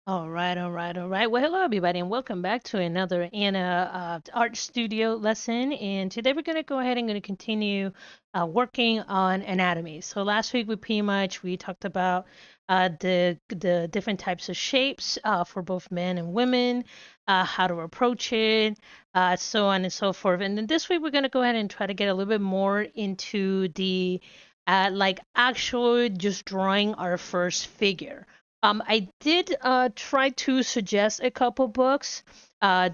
All right, all right, all right. Well, hello everybody, and welcome back to another Ana Art Studio lesson. And today we're going to go ahead and going to continue working on anatomy. So last week we talked about the different types of shapes for both men and women, how to approach it, so on and so forth. And then this week we're going to go ahead and try to get a little bit more into the like actual just drawing our first figure. I did try to suggest a couple books.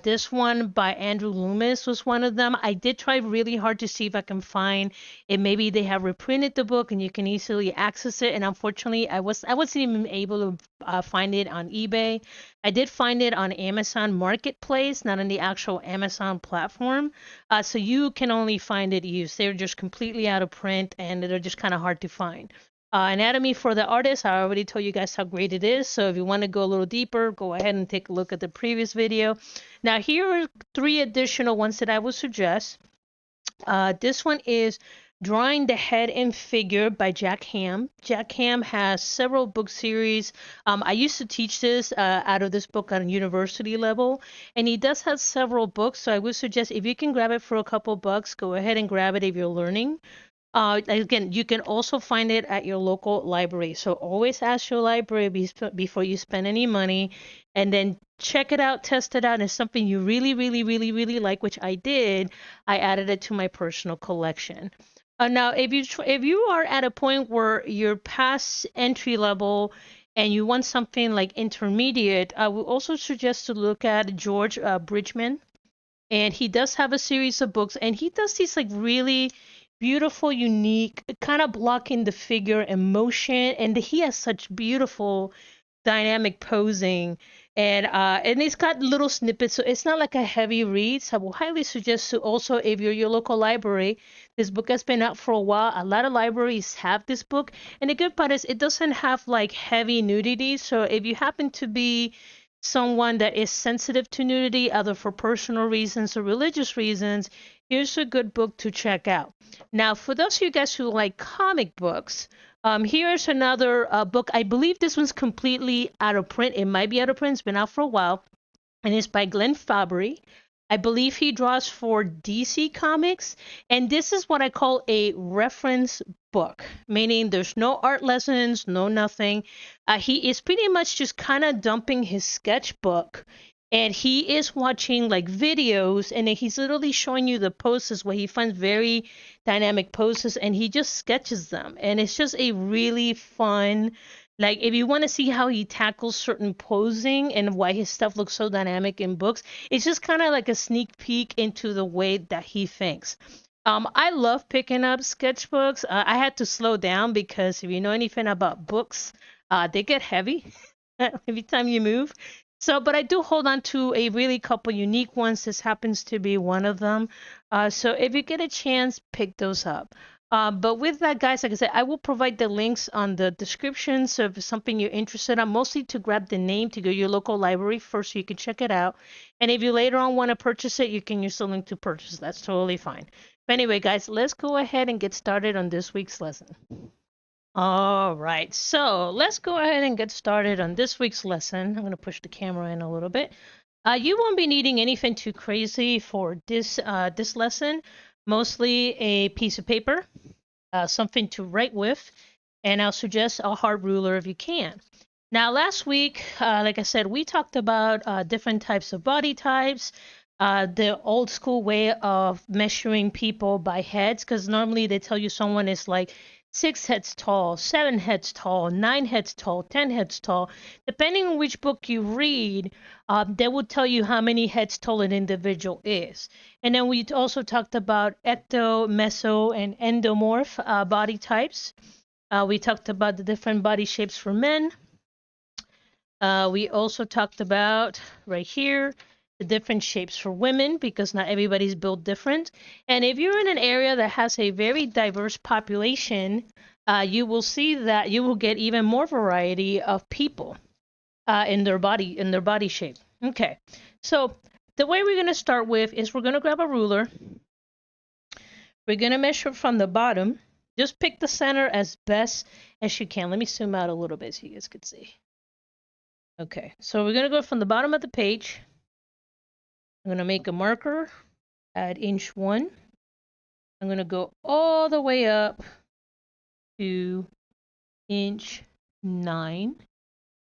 This one by Andrew Loomis was one of them. I did try really hard to see if I can find it. Maybe they have reprinted the book and you can easily access it. And unfortunately, I wasn't even able to find it on eBay. I did find it on Amazon Marketplace, not on the actual Amazon platform. So you can only find it used. They're just completely out of print and they're just kind of hard to find. Anatomy for the artist, I already told you guys how great it is. So if you want to go a little deeper, go ahead and take a look at the previous video. Now, here are three additional ones that I would suggest. This one is Drawing the Head and Figure by Jack Ham. Jack Ham has several book series. I used to teach this out of this book on university level, and he does have several books. So I would suggest if you can grab it for a couple bucks, go ahead and grab it if you're learning. Again, you can also find it at your local library. So always ask your library before you spend any money, and then check it out, test it out. And if something you really, really, really, really like, which I did, I added it to my personal collection. Now, if you are at a point where you're past entry level and you want something like intermediate, I would also suggest to look at George Bridgman, and he does have a series of books, and he does these like really beautiful, unique, kind of blocking the figure and motion, and he has such beautiful dynamic posing, and it's got little snippets, so it's not like a heavy read. So I will highly suggest to also, if you're your local library, this book has been out for a while. A lot of libraries have this book, and the good part is it doesn't have like heavy nudity. So if you happen to be someone that is sensitive to nudity, either for personal reasons or religious reasons, here's a good book to check out. Now, for those of you guys who like comic books, here's another book. I believe this one's completely out of print. It might be out of print. It's been out for a while, and it's by Glenn Fabry. I believe he draws for DC Comics, and this is what I call a reference book, meaning there's no art lessons, no nothing. He is pretty much just kind of dumping his sketchbook, and he is watching like videos, and then he's literally showing you the poses where he finds very dynamic poses, and he just sketches them, and it's just a really fun, like, if you want to see how he tackles certain posing and why his stuff looks so dynamic in books, it's just kind of like a sneak peek into the way that he thinks. I love picking up sketchbooks. I had to slow down because if you know anything about books, they get heavy every time you move. So, but I do hold on to a really couple unique ones. This happens to be one of them. So if you get a chance, pick those up. But with that, guys, like I said, I will provide the links on the description. So if it's something you're interested in, mostly to grab the name to go to your local library first so you can check it out. And if you later on want to purchase it, you can use the link to purchase. That's totally fine. But anyway, guys, let's go ahead and get started on this week's lesson. All right, so let's go ahead and get started on this week's lesson. I'm going to push the camera in a little bit. You won't be needing anything too crazy for this lesson. Mostly a piece of paper, something to write with, and I'll suggest a hard ruler if you can. Now, last week, like I said, we talked about different types of body types, the old school way of measuring people by heads, because normally they tell you someone is like 6 heads tall, 7 heads tall, 9 heads tall, 10 heads tall. Depending on which book you read, they will tell you how many heads tall an individual is. And then we also talked about ecto, meso, and endomorph body types. We talked about the different body shapes for men. We also talked about right here the different shapes for women because not everybody's built different. And if you're in an area that has a very diverse population, you will see that you will get even more variety of people in their body shape. Okay, so the way we're going to start with is we're going to grab a ruler. We're going to measure from the bottom. Just pick the center as best as you can. Let me zoom out a little bit so you guys can see. Okay, so we're gonna go from the bottom of the page. I'm gonna make a marker at inch 1. I'm gonna go all the way up to inch 9,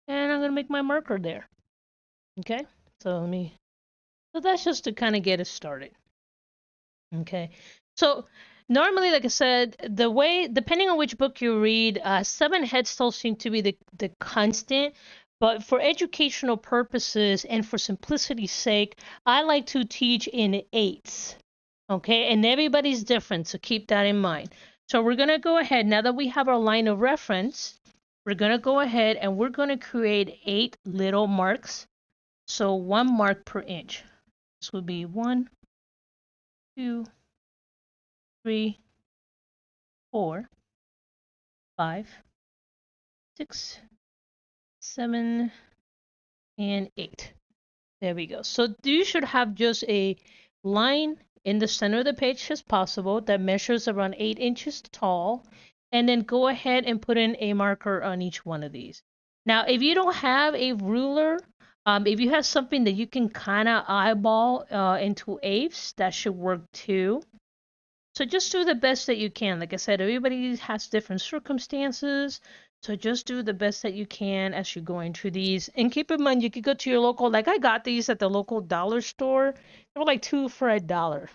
and I'm gonna make my marker there. Okay, so that's just to kind of get us started. Okay, so normally, like I said, the way, depending on which book you read, 7 heads still seem to be the constant. But for educational purposes and for simplicity's sake, I like to teach in 8s. Okay, and everybody's different, so keep that in mind. So we're gonna go ahead, now that we have our line of reference, we're gonna go ahead and we're gonna create 8 little marks. So 1 mark per inch. This would be 1, 2, 3, 4, 5, 6, 7, and 8. There we go. So you should have just a line in the center of the page as possible that measures around 8 inches tall, and then go ahead and put in a marker on each one of these. Now, if you don't have a ruler, if you have something that you can kind of eyeball into eighths, that should work too. So just do the best that you can. Like I said, everybody has different circumstances. So just do the best that you can as you're going through these. And keep in mind, you could go to your local, like I got these at the local dollar store. They were like 2 for $1.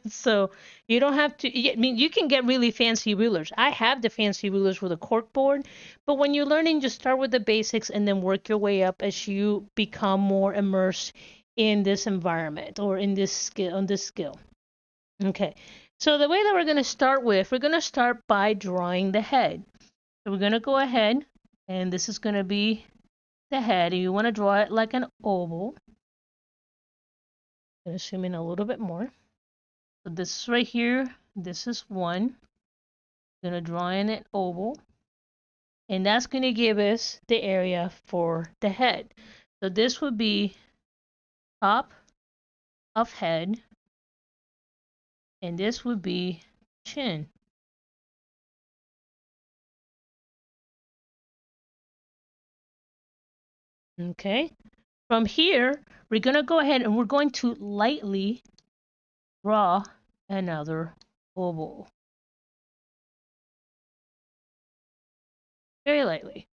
So you don't have to, I mean, you can get really fancy rulers. I have the fancy rulers with a cork board. But when you're learning, just start with the basics and then work your way up as you become more immersed in this environment or in this skill, on this skill. Okay, so the way that we're going to start by drawing the head. So we're going to go ahead, and this is going to be the head. You want to draw it like an oval. I'm going to zoom in a little bit more. So this right here, this is 1. I'm going to draw in an oval, and that's going to give us the area for the head. So this would be top of head, and this would be chin. Okay, from here, we're going to go ahead and we're going to lightly draw another oval. Very lightly.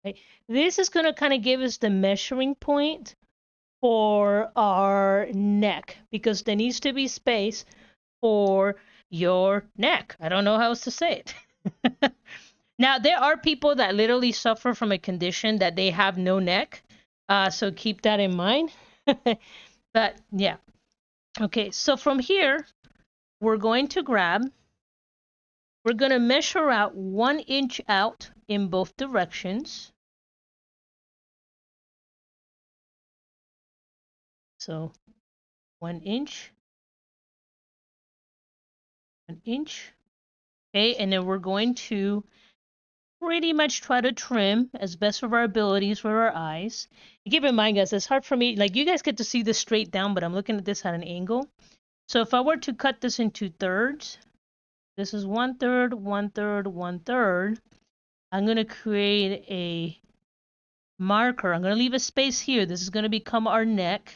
Okay. This is going to kind of give us the measuring point for our neck because there needs to be space for your neck. I don't know how else to say it. Now, there are people that literally suffer from a condition that they have no neck. So keep that in mind. But yeah. Okay, so from here, we're going to measure out 1 inch out in both directions. So 1 inch, 1 inch. Okay, and then we're going to pretty much try to trim as best of our abilities with our eyes. And keep in mind, guys, it's hard for me, like you guys get to see this straight down, but I'm looking at this at an angle. So if I were to cut this into thirds, this is 1/3, 1/3, 1/3. I'm going to create a marker. I'm going to leave a space here. This is going to become our neck.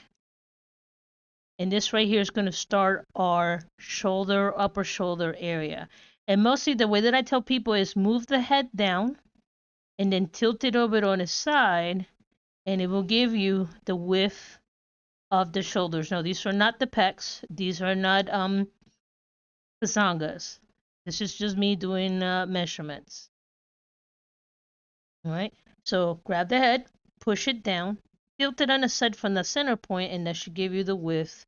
And this right here is going to start our shoulder, upper shoulder area. And mostly the way that I tell people is move the head down and then tilt it over on its side, and it will give you the width of the shoulders. No, these are not the pecs. These are not kazangas. This is just me doing measurements. All right. So grab the head, push it down, tilt it on the side from the center point, and that should give you the width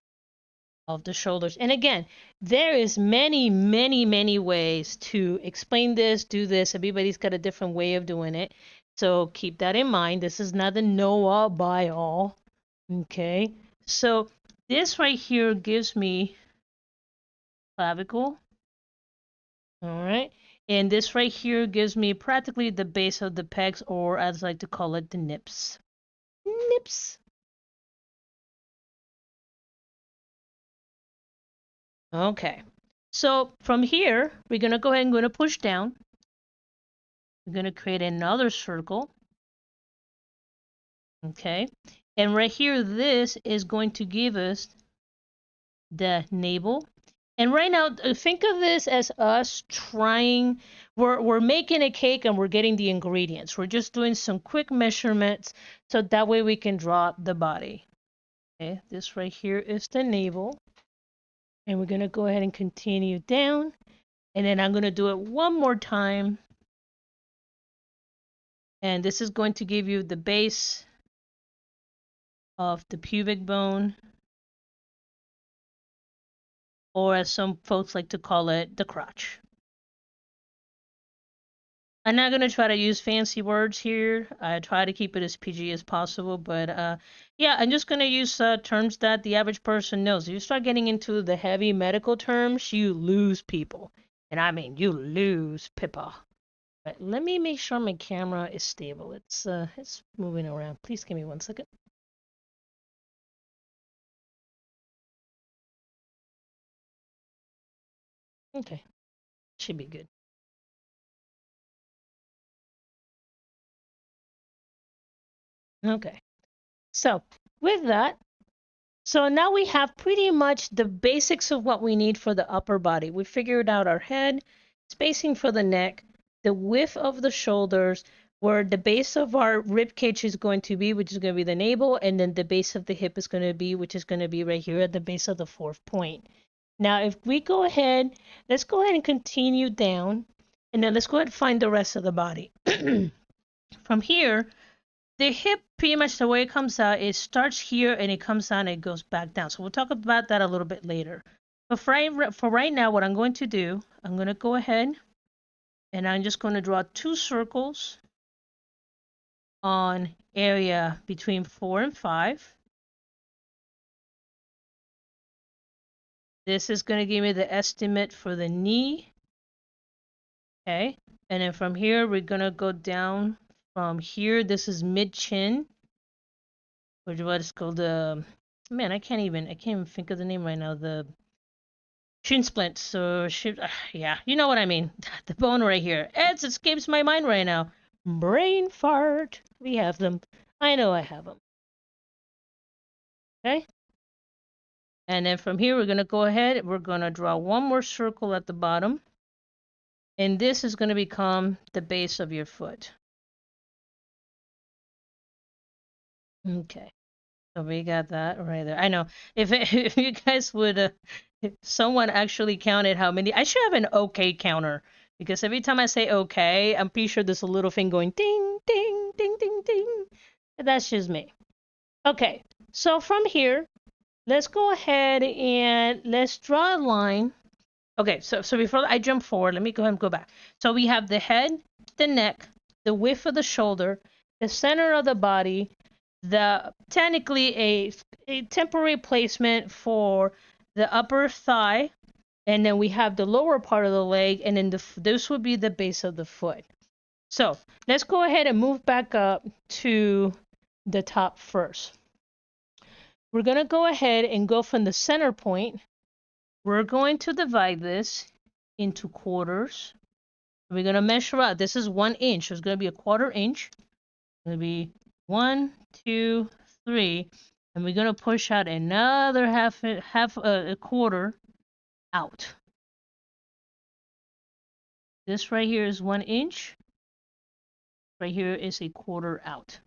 of the shoulders. And again, there is many ways to explain this, do this. Everybody's got a different way of doing it. So keep that in mind. This is not the know-all by all. Okay. So this right here gives me clavicle. All right. And this right here gives me practically the base of the pecs, or as I like to call it, the nips. Nips. Okay. So from here, we're going to go ahead and push down. We're going to create another circle. Okay. And right here, this is going to give us the navel. And right now, think of this as us trying, we're making a cake and we're getting the ingredients. We're just doing some quick measurements so that way we can draw the body. Okay, this right here is the navel. And we're going to go ahead and continue down. And then I'm going to do it one more time. And this is going to give you the base of the pubic bone, or as some folks like to call it, the crotch. I'm not going to try to use fancy words here. I try to keep it as PG as possible, but yeah, I'm just going to use terms that the average person knows. If you start getting into the heavy medical terms, you lose people. And I mean, you lose people. But let me make sure my camera is stable. It's moving around. Please give me 1 second. Okay, should be good. Okay, so with that, so now we have pretty much the basics of what we need for the upper body. We figured out our head, spacing for the neck, the width of the shoulders, where the base of our rib cage is going to be, which is going to be the navel, and then the base of the hip is going to be, which is going to be right here at the base of the fourth point. Now, if we go ahead, let's go ahead and continue down, and then let's go ahead and find the rest of the body. From here, the hip, pretty much the way it comes out, it starts here and it comes down and it goes back down. So we'll talk about that a little bit later. But for right now, what I'm going to do, I'm going to go ahead and I'm just going to draw 2 circles on area between 4 and 5. This is going to give me the estimate for the knee. Okay. And then from here, we're going to go down from here. This is mid chin, which what is called the, man, I can't even think of the name right now. The shin splint. So, yeah, you know what I mean. The bone right here. It escapes my mind right now. Brain fart. We have them. I know I have them. Okay. And then from here, we're going to go ahead. We're going to draw one more circle at the bottom. And this is going to become the base of your foot. Okay. So we got that right there. I know. If you guys would, if someone actually counted how many, I should have an okay counter because every time I say okay, I'm pretty sure there's a little thing going ding, ding, ding, ding, ding. That's just me. Okay. So from here, let's go ahead and let's draw a line. Okay. So before I jump forward, let me go ahead and go back. So we have the head, the neck, the width of the shoulder, the center of the body, the technically a temporary placement for the upper thigh, and then we have the lower part of the leg, and then this would be the base of the foot. So let's go ahead and move back up to the top first. We're going to go ahead and go from the center point. We're going to divide this into quarters. We're going to measure out. This is 1 inch. So it's going to be a 1/4 inch. It's going to be 1, 2, 3, and we're going to push out another half a quarter out. This right here is 1 inch. Right here is a quarter out.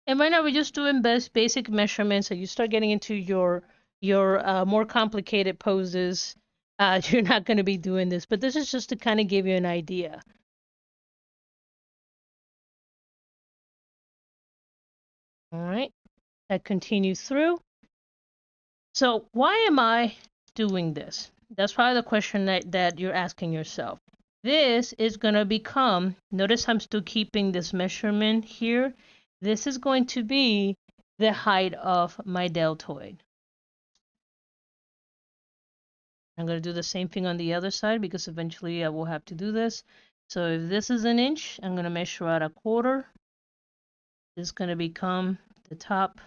And right now we're just doing basic measurements. So you start getting into your more complicated poses. You're not going to be doing this, but this is just to kind of give you an idea. All right, that continues through. So why am I doing this? That's probably the question that you're asking yourself. This is going to become, notice I'm still keeping this measurement here. This is going to be the height of my deltoid. I'm going to do the same thing on the other side because eventually I will have to do this. So if this is 1 inch, I'm going to measure out a quarter. This is going to become the top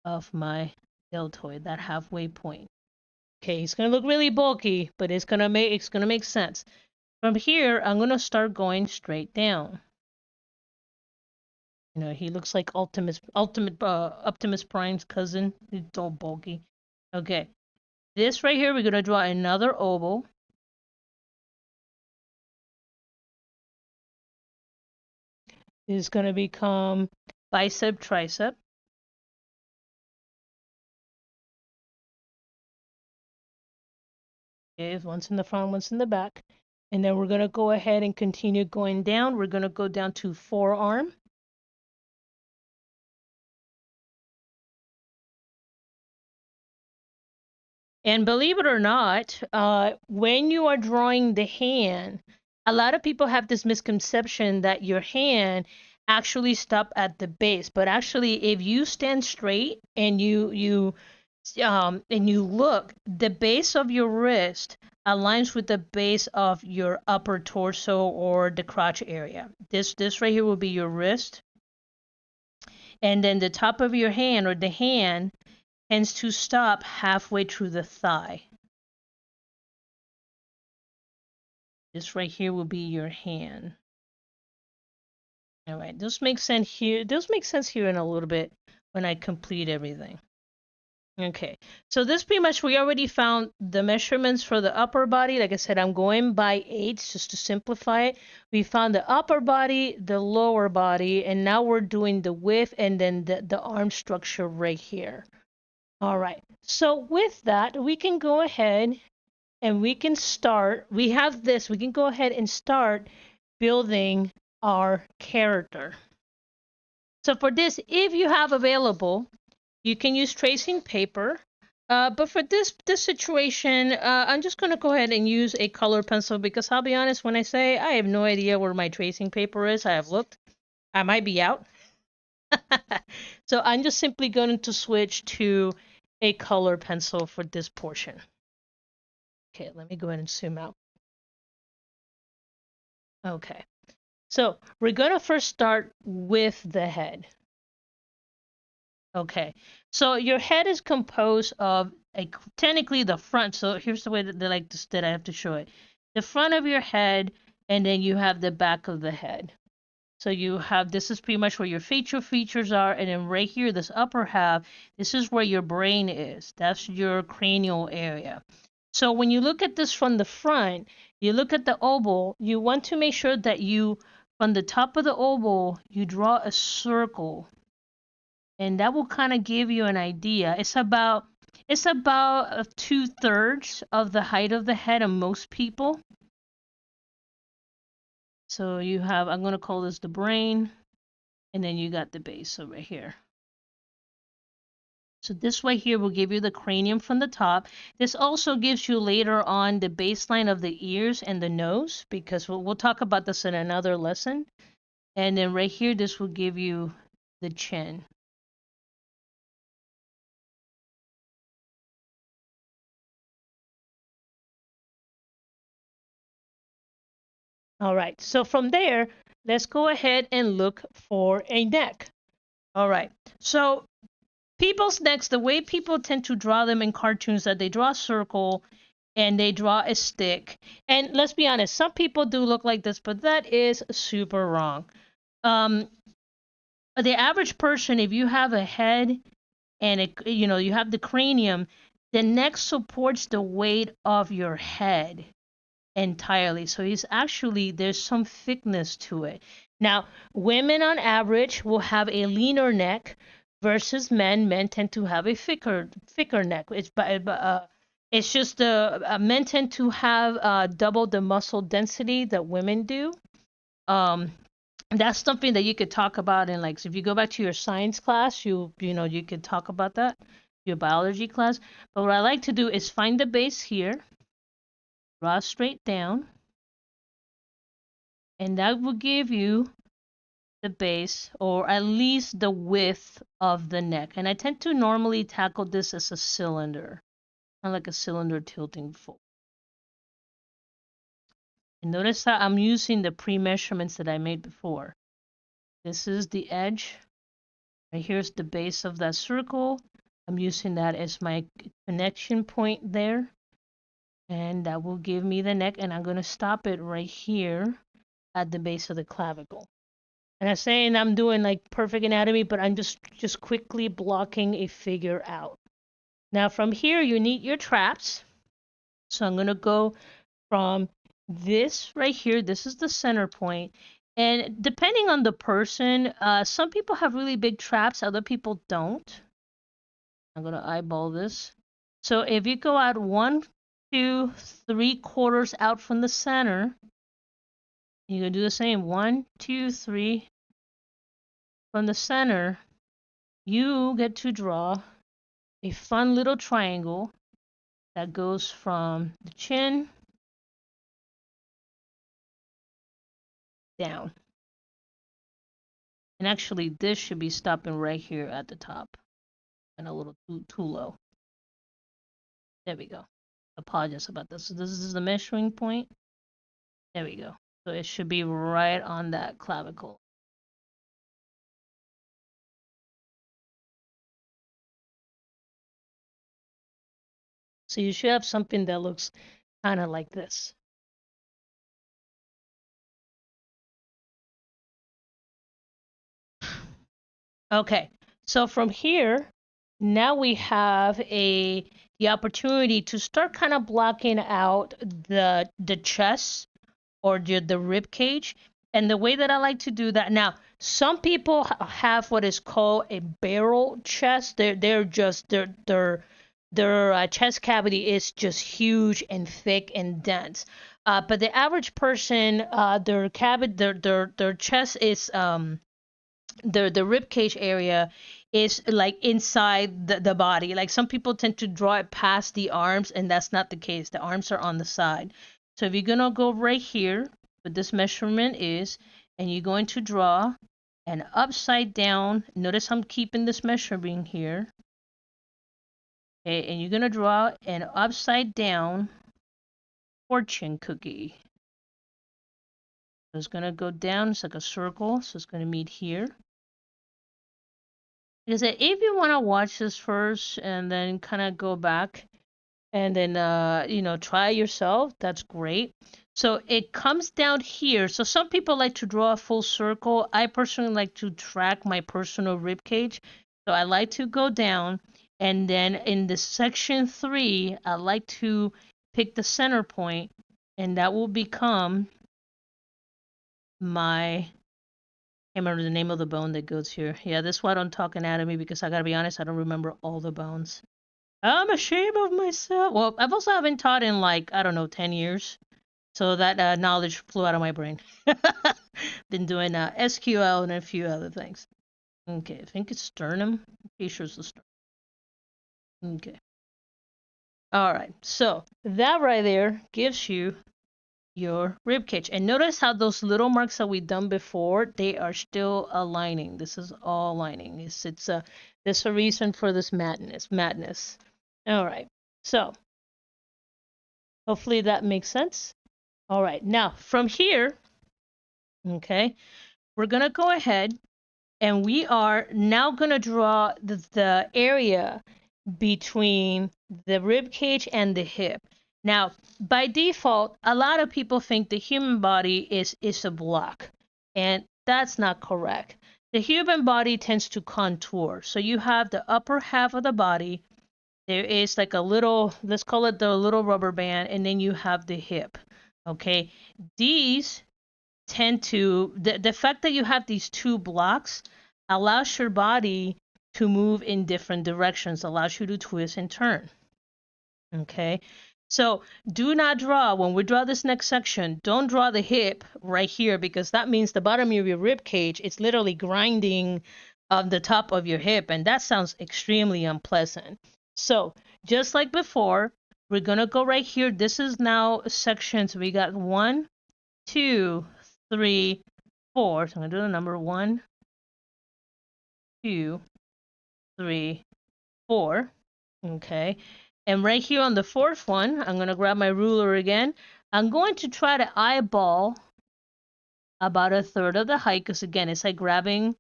of my deltoid, that halfway point. Okay, it's going to look really bulky, but it's going to make sense. From here, I'm going to start going straight down. You know, he looks like Optimus Prime's cousin. He's all bulky. Okay, this right here, we're gonna draw another oval. Is gonna become bicep, tricep. Okay, one's in the front, one's in the back. And then we're gonna go ahead and continue going down. We're gonna go down to forearm. And believe it or not, when you are drawing the hand, a lot of people have this misconception that your hand actually stop at the base. But actually, if you stand straight and you look, the base of your wrist aligns with the base of your upper torso or the crotch area. This right here will be your wrist, and then the top of your hand or the hand tends to stop halfway through the thigh. This right here will be your hand. All right, this makes sense here. This makes sense here in a little bit when I complete everything. Okay, so this pretty much, we already found the measurements for the upper body. Like I said, I'm going by eighths just to simplify it. We found the upper body, the lower body, and now we're doing the width and then the arm structure right here. All right, so with that, we can go ahead and we can start. We have this, we can go ahead and start building our character. So for this, if you have available, you can use tracing paper. But for this situation, I'm just going to go ahead and use a color pencil because I'll be honest, when I say I have no idea where my tracing paper is, I have looked. I might be out. So I'm just simply going to switch to a color pencil for this portion. Okay, let me go ahead and zoom out. Okay, so we're going to first start with the head. Okay, so your head is composed of technically the front. So here's the way that I have to show it. The front of your head, and then you have the back of the head. So you have, this is pretty much where your facial features are, and then right here, this upper half, this is where your brain is. That's your cranial area. So when you look at this from the front, you look at the oval, you want to make sure that you, from the top of the oval, you draw a circle, and that will kind of give you an idea. It's about 2/3 of the height of the head of most people. So you have, I'm going to call this the brain, and then you got the base over here. So this way here will give you the cranium from the top. This also gives you later on the baseline of the ears and the nose, because we'll talk about this in another lesson. And then right here, this will give you the chin. All right, so from there, let's go ahead and look for a neck. All right, so people's necks, the way people tend to draw them in cartoons, that they draw a circle and they draw a stick. And let's be honest, some people do look like this, but that is super wrong. The average person, if you have a head and you have the cranium, the neck supports the weight of your head entirely. So there's some thickness to it. Now, women on average will have a leaner neck versus men. Men tend to have a thicker neck. It's just men tend to have double the muscle density that women do. Um, that's something that you could talk about in, like, so if you go back to your science class, you could talk about that, your biology class. But what I like to do is find the base here, draw straight down, and that will give you the base, or at least the width of the neck. And I tend to normally tackle this as a cylinder, kind of like a cylinder tilting forward. And notice that I'm using the pre-measurements that I made before. This is the edge. Right here's the base of that circle. I'm using that as my connection point there. And that will give me the neck. And I'm going to stop it right here at the base of the clavicle. And I'm saying I'm doing like perfect anatomy, but I'm just quickly blocking a figure out. Now from here, you need your traps. So I'm gonna go from this right here. This is the center point. And depending on the person, some people have really big traps, other people don't. I'm gonna eyeball this. So if you go out 1, 2, 3 quarters out from the center, you're gonna do the same. 1, 2, 3 from the center. You get to draw a fun little triangle that goes from the chin down. And actually, this should be stopping right here at the top and a little too low. There we go. Apologize about this. So this is the measuring point. There we go. So it should be right on that clavicle. So you should have something that looks kind of like this. Okay, so from here, now we have the opportunity to start kind of blocking out the chest or the rib cage. And the way that I like to do that now, some people have what is called a barrel chest. They're just their chest cavity is just huge and thick and dense. But the average person, their chest is the rib cage area is like inside the body. Like some people tend to draw it past the arms, and that's not the case. The arms are on the side. So if you're gonna go right here, what this measurement is, and you're going to draw an upside down. Notice I'm keeping this measuring here. Okay, and you're gonna draw an upside down fortune cookie. So it's gonna go down. It's like a circle. So it's gonna meet here. Because if you want to watch this first and then kind of go back and then try yourself, that's great. So it comes down here. So some people like to draw a full circle. I personally like to track my personal rib cage. So I like to go down, and then in the section 3, I like to pick the center point, and that will become my, can't remember the name of the bone that goes here. Yeah, this is why I don't talk anatomy, because I gotta be honest, I don't remember all the bones. I'm ashamed of myself. Well, I've also haven't taught in like, I don't know, 10 years. So that knowledge flew out of my brain. Been doing SQL and a few other things. Okay, I think it's sternum. I'm pretty sure it's the sternum. Okay. All right. So that right there gives you your rib cage. And notice how those little marks that we done before, they are still aligning. This is all aligning. It's there's a reason for this madness. All right. So hopefully that makes sense. All right. Now from here, okay, we're gonna go ahead and we are now gonna draw the area between the rib cage and the hip. Now, by default, a lot of people think the human body is a block, and that's not correct. The human body tends to contour. So you have the upper half of the body. There is like a little, let's call it the little rubber band, and then you have the hip. Okay, these tend to the fact that you have these two blocks allows your body to move in different directions, allows you to twist and turn. Okay, so do not draw, when we draw this next section, don't draw the hip right here, because that means the bottom of your rib cage is literally grinding on the top of your hip, and that sounds extremely unpleasant. So just like before, we're gonna go right here. This is now sections. We got 1, 2, 3, 4. So I'm gonna do the number 1, 2, 3, 4. Okay. And right here on the fourth one, I'm gonna grab my ruler again. I'm going to try to eyeball about a third of the height, because again, it's like grabbing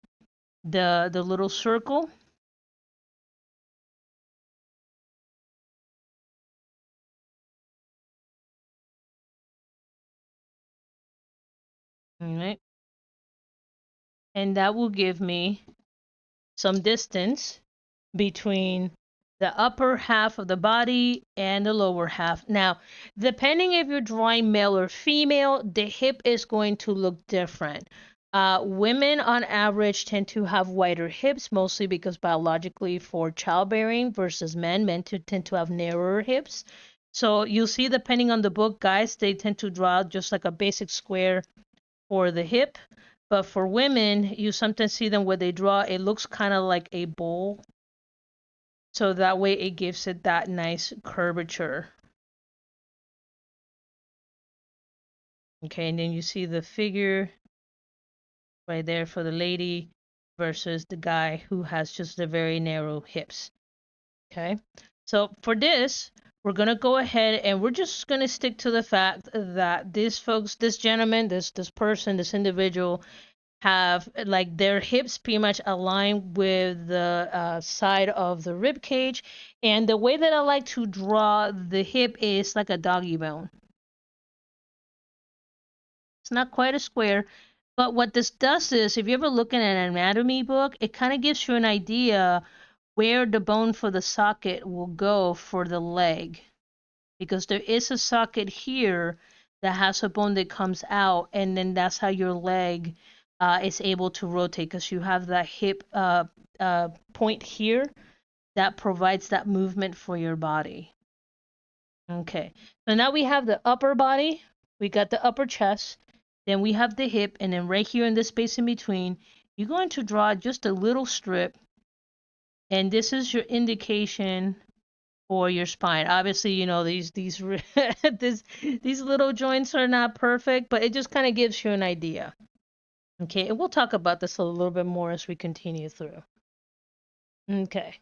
the little circle. All right. and that will give me some distance between the upper half of the body and the lower half. Now, depending if you're drawing male or female, the hip is going to look different. Women on average tend to have wider hips, mostly because biologically for childbearing versus men tend to have narrower hips. So you'll see, depending on the book, guys, they tend to draw just like a basic square for the hip. But for women, you sometimes see them where they draw, it looks kind of like a bowl. So that way it gives it that nice curvature. Okay, and then you see the figure right there for the lady versus the guy who has just the very narrow hips. Okay, so for this, we're gonna go ahead and we're just gonna stick to the fact that these folks, this gentleman, this person, this individual have like their hips pretty much align with the side of the rib cage, and the way that I like to draw the hip is like a doggy bone. It's not quite a square, but what this does is, if you ever look at an anatomy book, it kind of gives you an idea where the bone for the socket will go for the leg, because there is a socket here that has a bone that comes out, and then that's how your leg is able to rotate, because you have that hip point here that provides that movement for your body. Okay, so now we have the upper body, we got the upper chest, then we have the hip, and then right here in this space in between, you're going to draw just a little strip, and this is your indication for your spine. Obviously, you know, these these little joints are not perfect, but it just kind of gives you an idea. Okay, and we'll talk about this a little bit more as we continue through. Okay,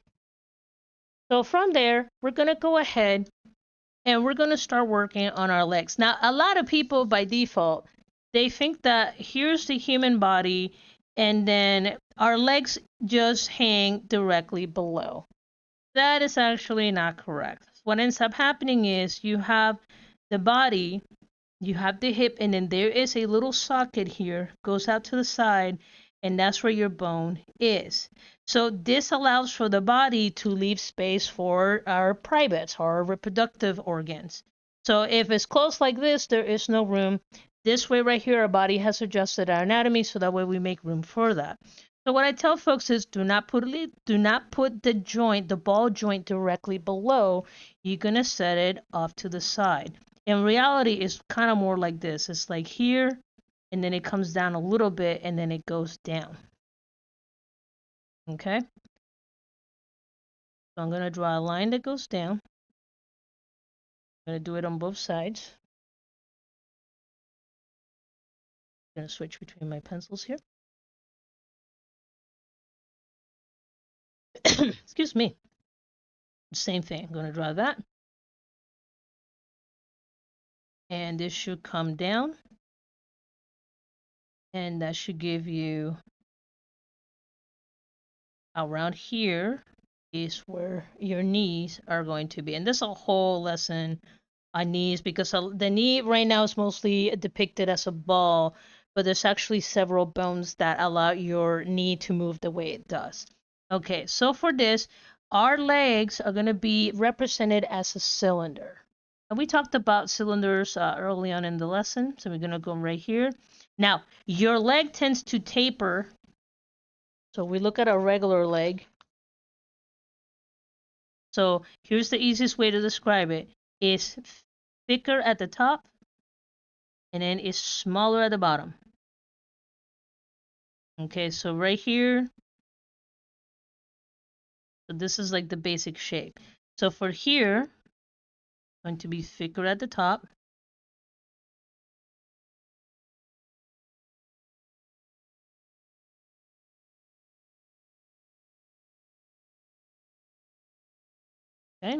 so from there, we're gonna go ahead and we're gonna start working on our legs. Now, a lot of people by default, they think that here's the human body, and then our legs just hang directly below. That is actually not correct. What ends up happening is you have the body, you have the hip, and then there is a little socket here, goes out to the side, and that's where your bone is. So this allows for the body to leave space for our privates, our reproductive organs. So if it's closed like this, there is no room. This way right here, our body has adjusted our anatomy so that way we make room for that. So what I tell folks is do not put the joint, the ball joint directly below. You're gonna set it off to the side. In reality, it's kind of more like this. It's like here, and then it comes down a little bit, and then it goes down. Okay? So I'm gonna draw a line that goes down. I'm gonna do it on both sides. I'm gonna switch between my pencils here. Excuse me. Same thing. I'm gonna draw that. And this should come down. And that should give you around here is where your knees are going to be. And this is a whole lesson on knees, because the knee right now is mostly depicted as a ball, but there's actually several bones that allow your knee to move the way it does. Okay, so for this, our legs are going to be represented as a cylinder. And we talked about cylinders early on in the lesson, so we're going to go right here. Now, your leg tends to taper. So we look at a regular leg. So here's the easiest way to describe it. It's thicker at the top, and then it's smaller at the bottom. Okay, so right here, so this is like the basic shape. So for here, going to be thicker at the top. Okay.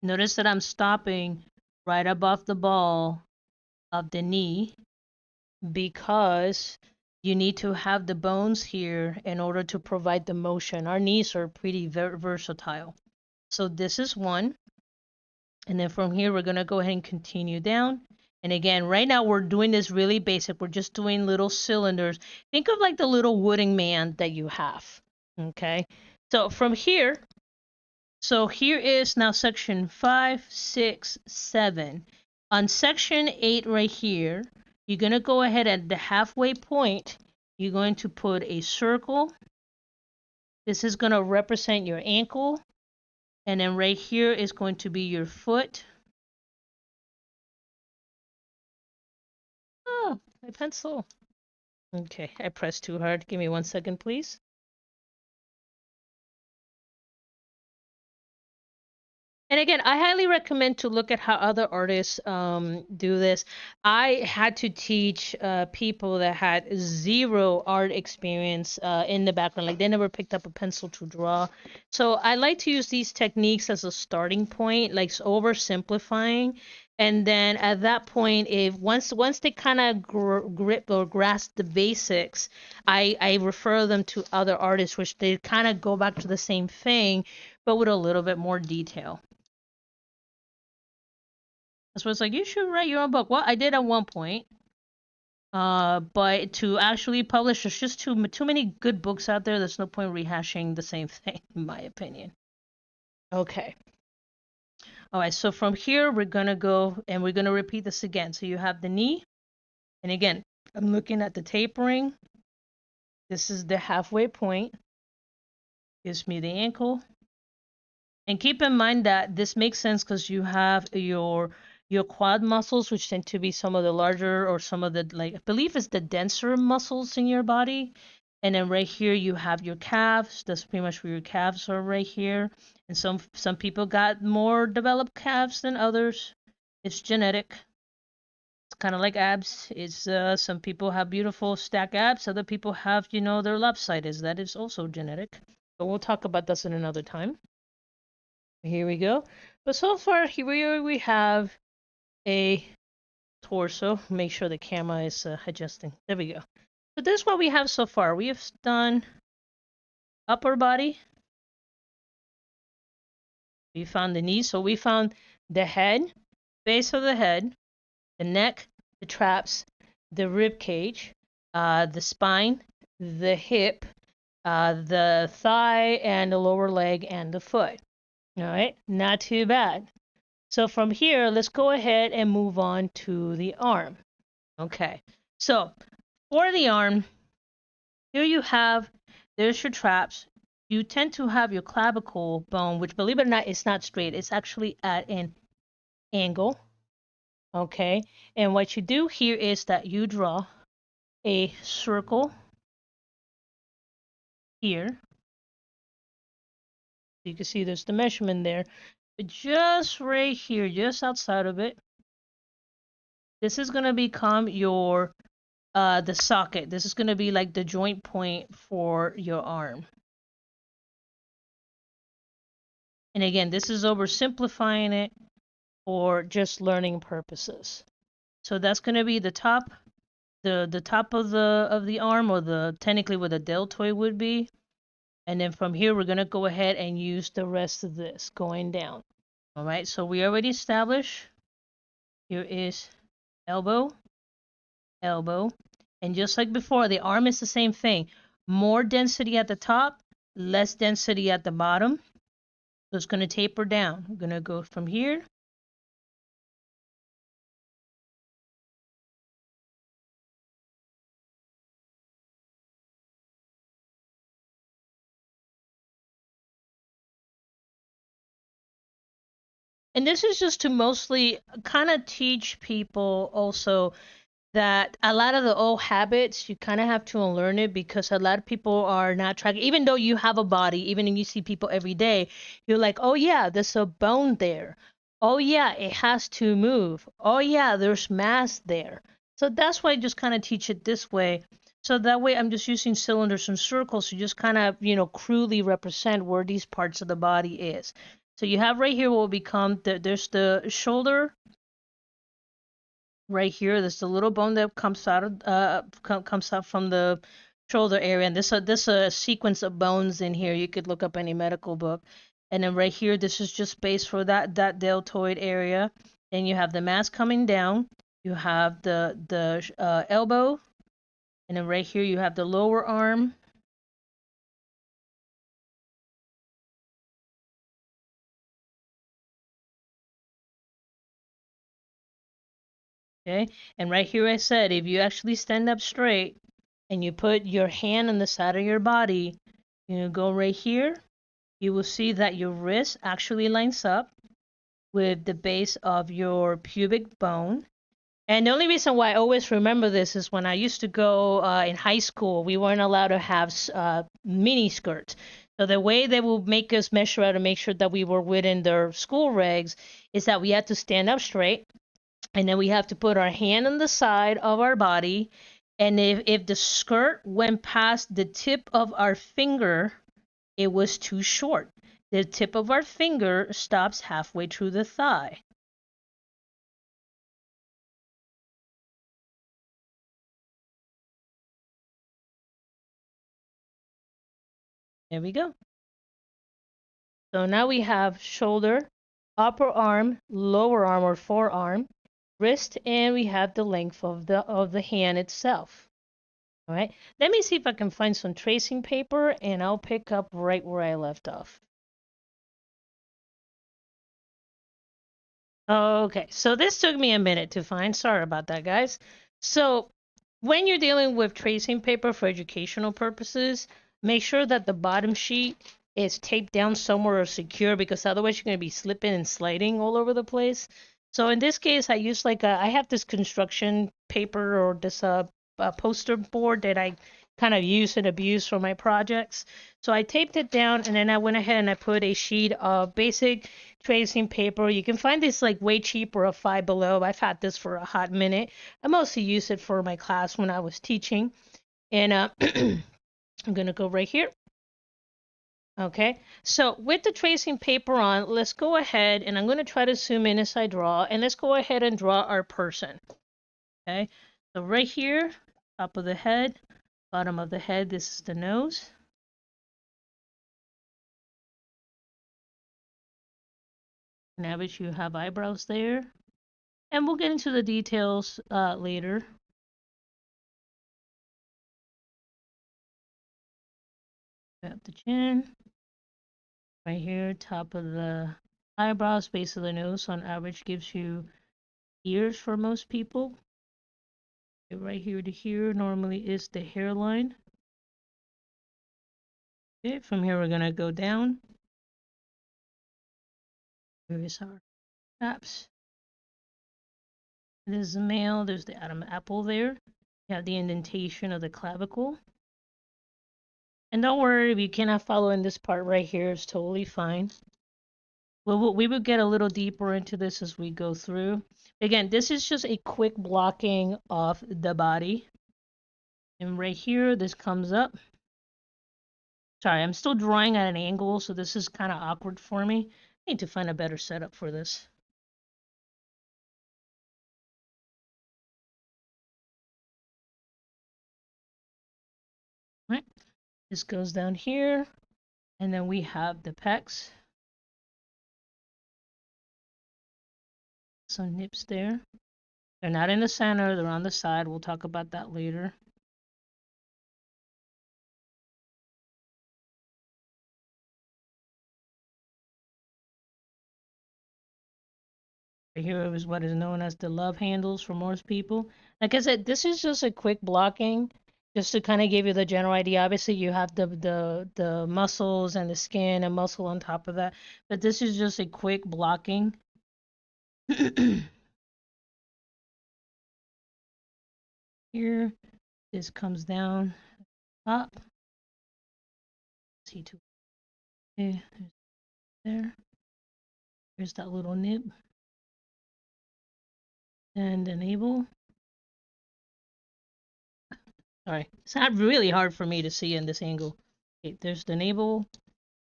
Notice that I'm stopping right above the ball of the knee, because you need to have the bones here in order to provide the motion. Our knees are pretty versatile. So this is one. And then from here, we're going to go ahead and continue down. And again, right now we're doing this really basic. We're just doing little cylinders. Think of like the little wooden man that you have. Okay. So from here, so here is now section 5, 6, 7. On section 8 right here, you're going to go ahead at the halfway point. You're going to put a circle. This is going to represent your ankle. And then right here is going to be your foot. Oh, my pencil. Okay, I pressed too hard. Give me 1 second, please. And again, I highly recommend to look at how other artists do this. I had to teach people that had zero art experience in the background, like they never picked up a pencil to draw. So I like to use these techniques as a starting point, like oversimplifying. And then at that point, if once they kind of grip or grasp the basics, I refer them to other artists, which they kind of go back to the same thing, but with a little bit more detail. So it's like, you should write your own book. Well, I did at one point. But to actually publish, there's just too many good books out there. There's no point rehashing the same thing, in my opinion. Okay. All right, so from here, we're going to go and we're going to repeat this again. So you have the knee. And again, I'm looking at the tapering. This is the halfway point. Gives me the ankle. And keep in mind that this makes sense because you have your quad muscles, which tend to be some of the larger or some of the, like, I believe it's the denser muscles in your body. And then right here you have your calves. That's pretty much where your calves are right here. And some people got more developed calves than others. It's genetic. It's kind of like abs. It's some people have beautiful stack abs. Other people have, they're lopsided. That is also genetic. But we'll talk about this in another time. Here we go. But so far, here we have a torso. Make sure the camera is adjusting. There we go. So this is what we have so far. We have done upper body. We found the knee. So we found the head, base of the head, the neck, the traps, the rib cage, the spine, the hip, the thigh, and the lower leg, and the foot. All right, not too bad. So from here, let's go ahead and move on to the arm. Okay, so for the arm, here you have, there's your traps. You tend to have your clavicle bone, which, believe it or not, it's not straight. It's actually at an angle. Okay, and what you do here is that you draw a circle here. You can see there's the measurement there. But just right here, just outside of it, this is going to become your the socket. This is going to be like the joint point for your arm. And again, this is oversimplifying it for just learning purposes. So that's going to be the top, the top of the arm, or the technically where the deltoid would be. And then from here, we're going to go ahead and use the rest of this going down. All right, so we already established here is elbow, elbow. And just like before, the arm is the same thing. More density at the top, less density at the bottom. So it's going to taper down. I'm going to go from here. And this is just to mostly kind of teach people also that a lot of the old habits, you kind of have to unlearn it, because a lot of people are not tracking. Even though you have a body, even if you see people every day, you're like, oh yeah, there's a bone there. Oh yeah, it has to move. Oh yeah, there's mass there. So that's why I just kind of teach it this way. So that way I'm just using cylinders and circles to just kind of, crudely represent where these parts of the body is. So you have right here what will become, there's the shoulder right here. There's the little bone that comes out of comes out from the shoulder area, and this a sequence of bones in here. You could look up any medical book. And then right here, this is just space for that deltoid area. Then you have the mass coming down. You have the elbow, and then right here you have the lower arm. Okay, and right here I said if you actually stand up straight and you put your hand on the side of your body, you go right here, you will see that your wrist actually lines up with the base of your pubic bone. And the only reason why I always remember this is when I used to go in high school, we weren't allowed to have mini skirts. So the way they will make us measure out to make sure that we were within their school regs is that we had to stand up straight, and then we have to put our hand on the side of our body. And if the skirt went past the tip of our finger, it was too short. The tip of our finger stops halfway through the thigh. There we go. So now we have shoulder, upper arm, lower arm or forearm, wrist, and we have the length of the hand itself. All right. Let me see if I can find some tracing paper, and I'll pick up right where I left off. Okay, so this took me a minute to find. Sorry about that, guys. So when you're dealing with tracing paper for educational purposes, make sure that the bottom sheet is taped down somewhere or secure, because otherwise you're going to be slipping and sliding all over the place. So in this case, I use I have this construction paper or this poster board that I kind of use and abuse for my projects. So I taped it down, and then I went ahead and I put a sheet of basic tracing paper. You can find this like way cheaper at Five Below. I've had this for a hot minute. I mostly use it for my class when I was teaching. And I'm gonna go right here. Okay, so with the tracing paper on, let's go ahead and I'm gonna try to zoom in as I draw, and let's go ahead and draw our person. Okay, so right here, top of the head, bottom of the head, this is the nose. Now that you have eyebrows there, and we'll get into the details later. Got the chin. Right here, top of the eyebrows, base of the nose on average gives you ears for most people. Right here to here normally is the hairline. Okay, from here we're gonna go down. Here is our caps. This is the male, there's the Adam apple there. You have the indentation of the clavicle. And don't worry if you cannot follow in this part right here, it's totally fine. We will get a little deeper into this as we go through. Again, this is just a quick blocking of the body. And right here, this comes up. Sorry, I'm still drawing at an angle, so this is kind of awkward for me. I need to find a better setup for this. All right, this goes down here, and then we have the pecs. Some nips there. They're not in the center, they're on the side. We'll talk about that later. Here is what is known as the love handles for most people. Like I said, this is just a quick blocking, just to kind of give you the general idea. Obviously, you have the muscles and the skin and muscle on top of that, but this is just a quick blocking. Here, this comes down top. See two. Okay, there. Here's that little nib and enable. Sorry, it's not really hard for me to see in this angle. Okay, there's the navel.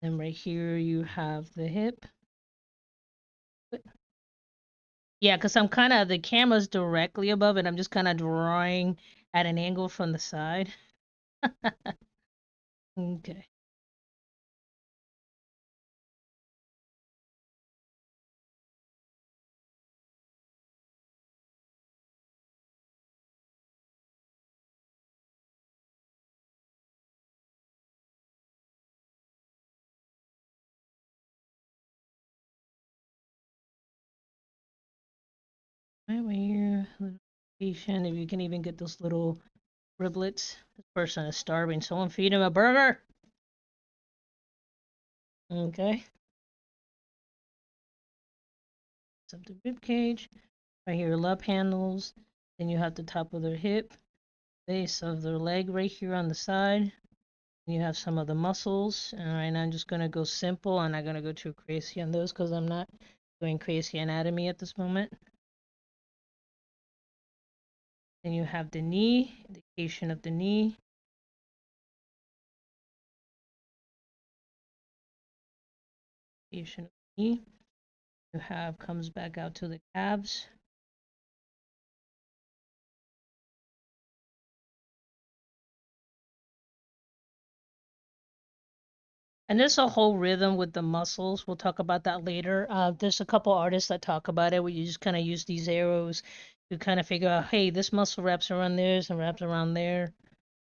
Then right here you have the hip. Yeah, because I'm kind of, the camera's directly above it. I'm just kind of drawing at an angle from the side. Okay. Right here, little patient. If you can even get those little riblets. This person is starving. Someone feed him a burger. Okay. Up the rib cage. Right here, love handles. Then you have the top of their hip, base of their leg right here on the side. You have some of the muscles. All right, I'm just gonna go simple. I'm not gonna go too crazy on those because I'm not doing crazy anatomy at this moment. Then you have the knee, indication of the knee. Indication of the knee. You have comes back out to the calves. And there's a whole rhythm with the muscles. We'll talk about that later. There's a couple artists that talk about it where you just kind of use these arrows to kind of figure out, hey, this muscle wraps around this and wraps around there.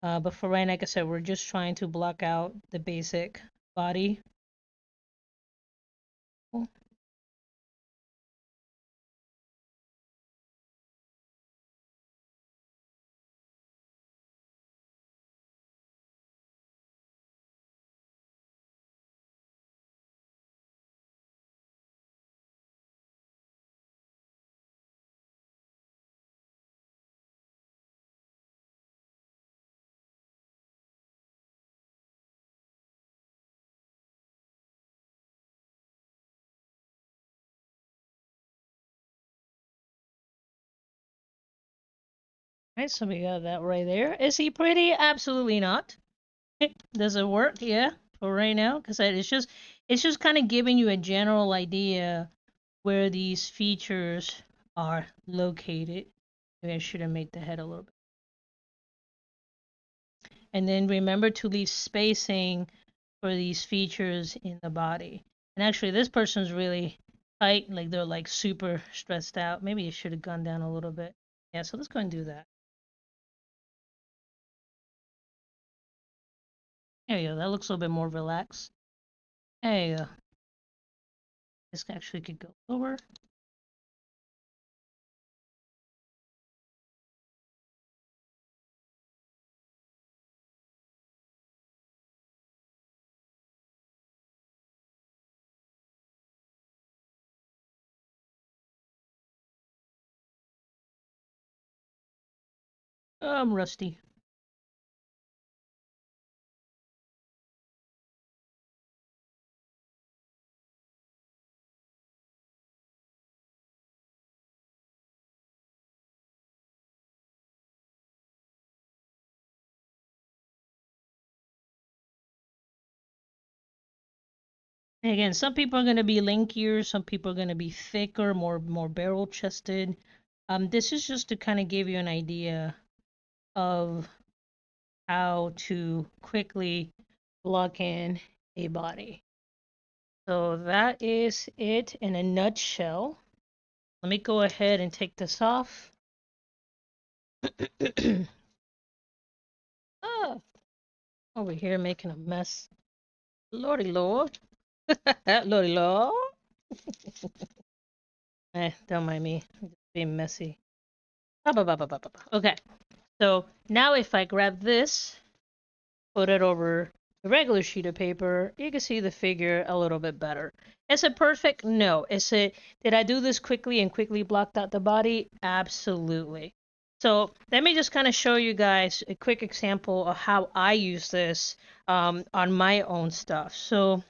But for right, like I said, we're just trying to block out the basic body. Cool. Right, so we got that right there. Is he pretty? Absolutely not. Does it work? Yeah, for right now, because it's just kind of giving you a general idea where these features are located. Maybe I should have made the head a little bit. And then remember to leave spacing for these features in the body. And actually, this person's really tight, like they're like super stressed out. Maybe it should have gone down a little bit. Yeah, so let's go and do that. There you go. That looks a little bit more relaxed. There you go. This actually could go lower. I'm rusty. And again, some people are going to be lankier, some people are going to be thicker, more barrel chested. This is just to kind of give you an idea of how to quickly block in a body. So that is it in a nutshell. Let me go ahead and take this off. Ah, over here making a mess. Lordy Lord. Lordy Lord. Don't mind me. I'm just being messy. Okay, so now if I grab this, put it over the regular sheet of paper, you can see the figure a little bit better. Is it perfect? No. Did I do this quickly and quickly blocked out the body? Absolutely. So let me just kind of show you guys a quick example of how I use this on my own stuff. So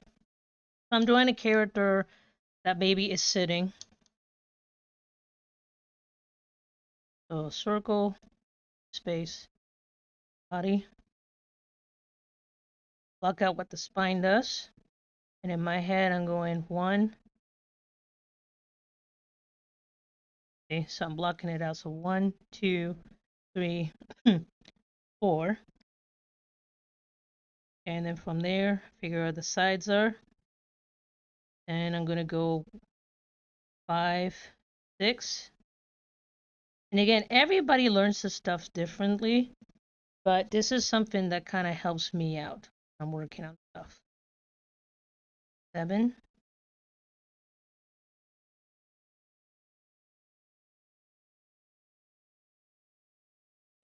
I'm doing a character that maybe is sitting. So circle, space, body. Block out what the spine does. And in my head, I'm going 1. Okay, so I'm blocking it out. So 1, 2, 3, 4. And then from there, figure out the sides are. And I'm going to go 5, 6. And again, everybody learns this stuff differently, but this is something that kind of helps me out. I'm working on stuff. 7,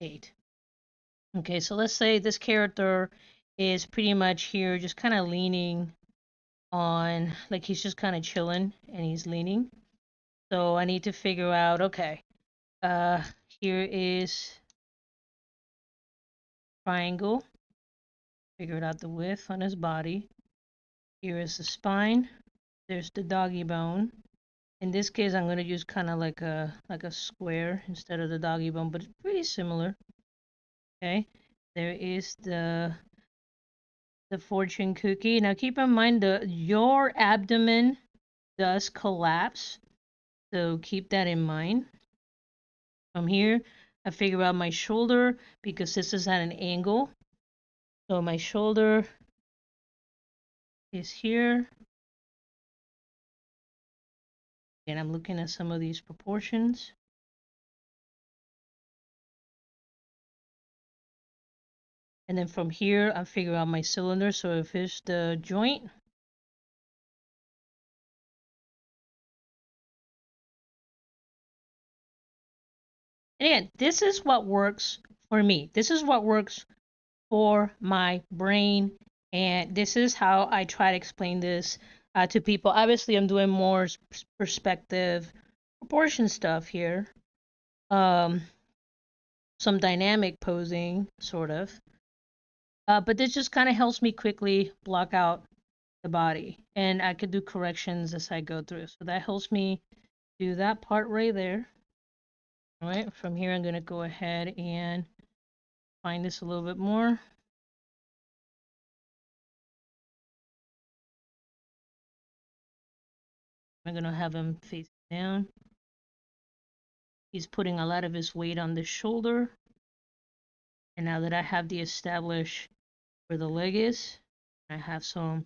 8. Okay, so let's say this character is pretty much here, just kind of leaning on, like he's just kind of chilling and he's leaning. So I need to figure out, okay, here is triangle, figured out the width on his body. Here is the spine. There's the doggy bone. In this case, I'm gonna use kind of like a square instead of the doggy bone, but it's pretty similar. Okay, there is the fortune cookie. Now keep in mind your abdomen does collapse, so keep that in mind. From here, I figure out my shoulder because this is at an angle. So my shoulder is here. And I'm looking at some of these proportions. And then from here, I figure out my cylinder. So if it's the joint, and again, this is what works for me. This is what works for my brain. And this is how I try to explain this to people. Obviously, I'm doing more perspective, proportion stuff here. Some dynamic posing, sort of. But this just kind of helps me quickly block out the body. And I could do corrections as I go through. So that helps me do that part right there. All right, from here, I'm going to go ahead and find this a little bit more. I'm going to have him face down. He's putting a lot of his weight on the shoulder. And now that I have the established where the leg is, I have some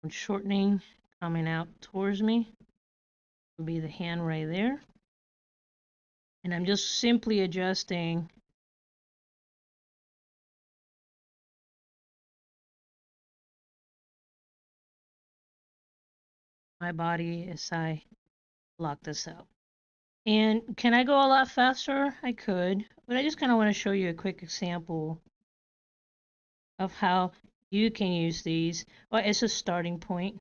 shortening coming out towards me. Will be the hand right there. And I'm just simply adjusting my body as I block this out. And can I go a lot faster? I could, but I just kind of want to show you a quick example of how you can use these. Well, it's a starting point.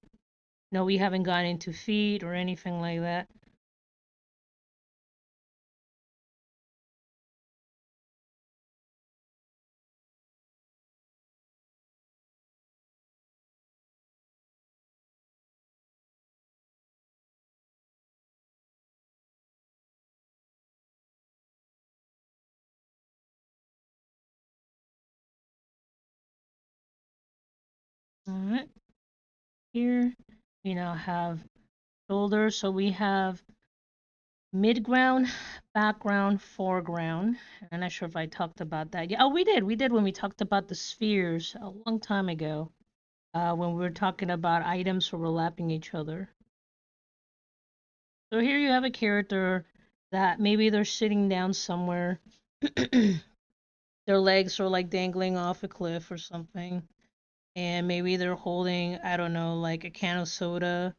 No, we haven't gone into feet or anything like that. All right, here we now have shoulders. So we have midground, background, foreground. I'm not sure if I talked about that. Yeah, oh, we did. We did when we talked about the spheres a long time ago. When we were talking about items overlapping each other. So here you have a character that maybe they're sitting down somewhere. Their legs are like dangling off a cliff or something. And maybe they're holding, I don't know, like a can of soda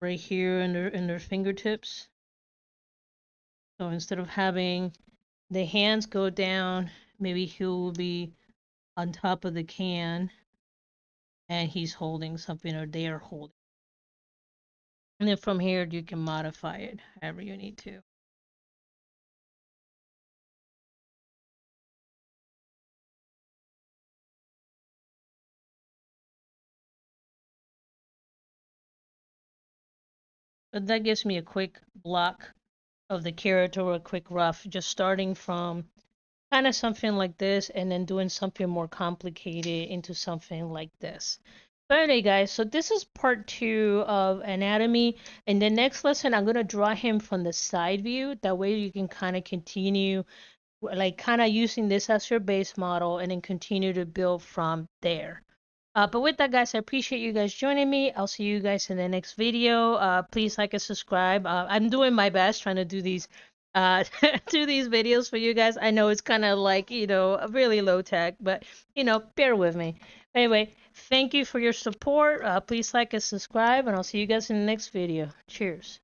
right here in their fingertips. So instead of having the hands go down, maybe he'll be on top of the can and he's holding something or they are holding. And then from here you can modify it however you need to. But that gives me a quick block of the character or a quick rough, just starting from kind of something like this and then doing something more complicated into something like this. So anyway, guys, so this is part 2 of anatomy. In the next lesson, I'm going to draw him from the side view. That way you can kind of continue, like kind of using this as your base model and then continue to build from there. But with that, guys, I appreciate you guys joining me. I'll see you guys in the next video. Please like and subscribe. I'm doing my best trying to do these do these videos for you guys. I know it's kind of like, really low tech, but, bear with me. Anyway, thank you for your support. Please like and subscribe, and I'll see you guys in the next video. Cheers.